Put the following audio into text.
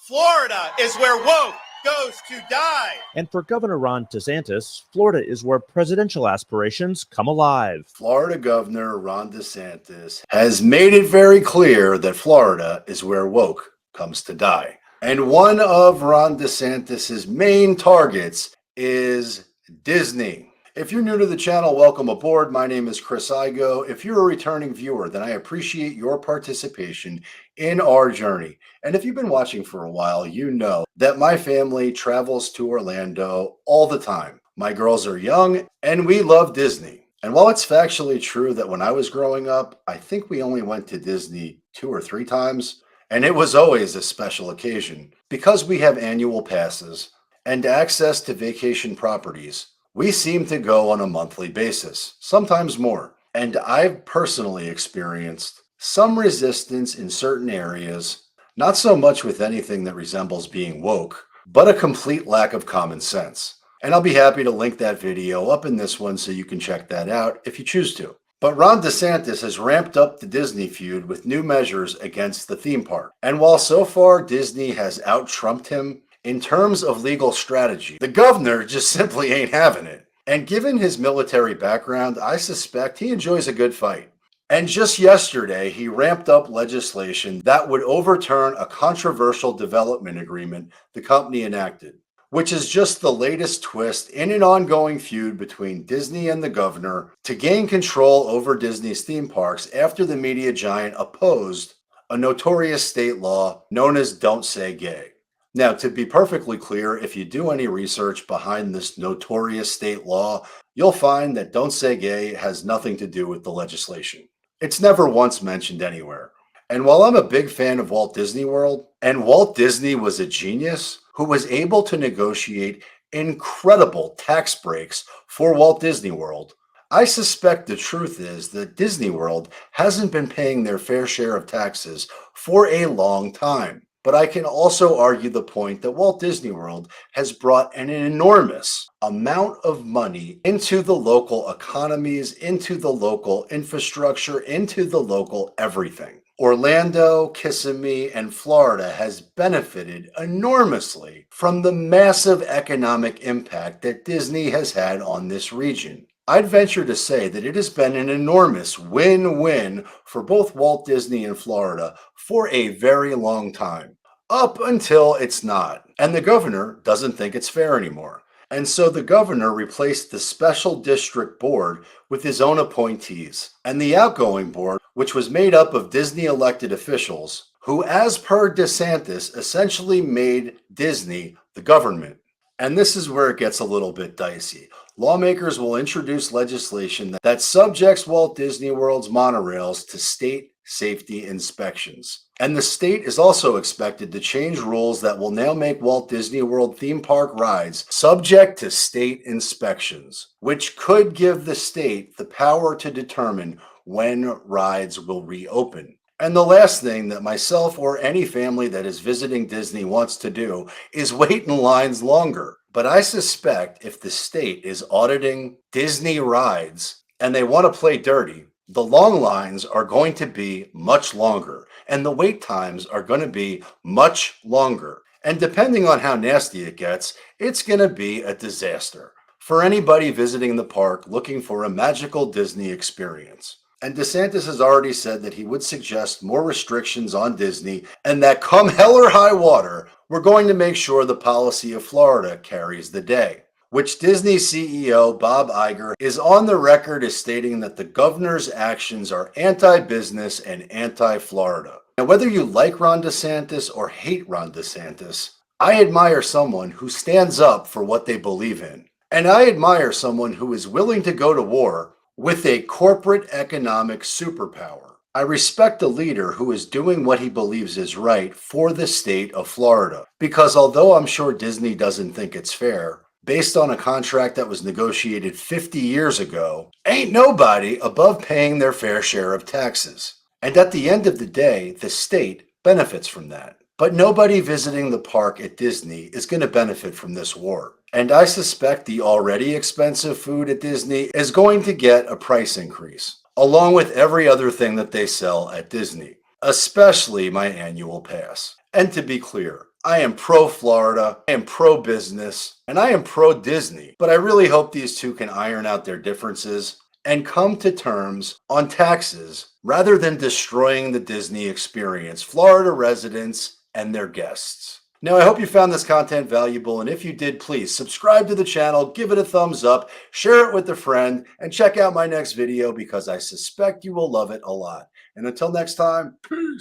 Florida is where woke goes to die. And for Governor Ron DeSantis, Florida is where presidential aspirations come alive. Florida Governor Ron DeSantis has made it very clear that Florida is where woke comes to die. And one of Ron DeSantis' main targets is Disney. If you're new to the channel, welcome aboard. My name is Chris Igo. If you're a returning viewer, then I appreciate your participation in our journey. And if you've been watching for a while, you know that my family travels to Orlando all the time. My girls are young and we love Disney. And while it's factually true that when I was growing up, I think we only went to Disney 2 or 3 times, and it was always a special occasion. Because we have annual passes and access to vacation properties, we seem to go on a monthly basis, sometimes more. And I've personally experienced some resistance in certain areas, not so much with anything that resembles being woke, but a complete lack of common sense. And I'll be happy to link that video up in this one so you can check that out if you choose to. But Ron DeSantis has ramped up the Disney feud with new measures against the theme park. And while so far Disney has out-Trumped him, in terms of legal strategy, the governor just simply ain't having it. And given his military background, I suspect he enjoys a good fight. And just yesterday, he ramped up legislation that would overturn a controversial development agreement the company enacted, which is just the latest twist in an ongoing feud between Disney and the governor to gain control over Disney's theme parks after the media giant opposed a notorious state law known as Don't Say Gay. Now, to be perfectly clear, if you do any research behind this notorious state law, you'll find that Don't Say Gay has nothing to do with the legislation. It's never once mentioned anywhere. And while I'm a big fan of Walt Disney World, and Walt Disney was a genius who was able to negotiate incredible tax breaks for Walt Disney World, I suspect the truth is that Disney World hasn't been paying their fair share of taxes for a long time. But I can also argue the point that Walt Disney World has brought an enormous amount of money into the local economies, into the local infrastructure, into the local everything. Orlando, Kissimmee, and Florida has benefited enormously from the massive economic impact that Disney has had on this region. I'd venture to say that it has been an enormous win-win for both Walt Disney and Florida for a very long time, up until it's not. And the governor doesn't think it's fair anymore. And so the governor replaced the special district board with his own appointees. And the outgoing board, which was made up of Disney elected officials, who, as per DeSantis, essentially made Disney the government. And this is where it gets a little bit dicey. Lawmakers will introduce legislation that subjects Walt Disney World's monorails to state safety inspections. And the state is also expected to change rules that will now make Walt Disney World theme park rides subject to state inspections, which could give the state the power to determine when rides will reopen. And the last thing that myself or any family that is visiting Disney wants to do is wait in lines longer. But I suspect if the state is auditing Disney rides and they want to play dirty, the long lines are going to be much longer and the wait times are going to be much longer. And depending on how nasty it gets, it's going to be a disaster for anybody visiting the park looking for a magical Disney experience. And DeSantis has already said that he would suggest more restrictions on Disney and that come hell or high water, we're going to make sure the policy of Florida carries the day, which Disney CEO Bob Iger is on the record as stating that the governor's actions are anti-business and anti-Florida. Now, whether you like Ron DeSantis or hate Ron DeSantis, I admire someone who stands up for what they believe in. And I admire someone who is willing to go to war with a corporate economic superpower. I respect a leader who is doing what he believes is right for the state of Florida. Because although I'm sure Disney doesn't think it's fair, based on a contract that was negotiated 50 years ago, ain't nobody above paying their fair share of taxes. And at the end of the day, the state benefits from that. But nobody visiting the park at Disney is going to benefit from this war. And I suspect the already expensive food at Disney is going to get a price increase, along with every other thing that they sell at Disney, especially my annual pass. And to be clear, I am pro-Florida, I am pro-business, and I am pro-Disney. But I really hope these two can iron out their differences and come to terms on taxes rather than destroying the Disney experience, Florida residents and their guests. Now, I hope you found this content valuable, and if you did, please subscribe to the channel, give it a thumbs up, share it with a friend, and check out my next video because I suspect you will love it a lot. And until next time, peace.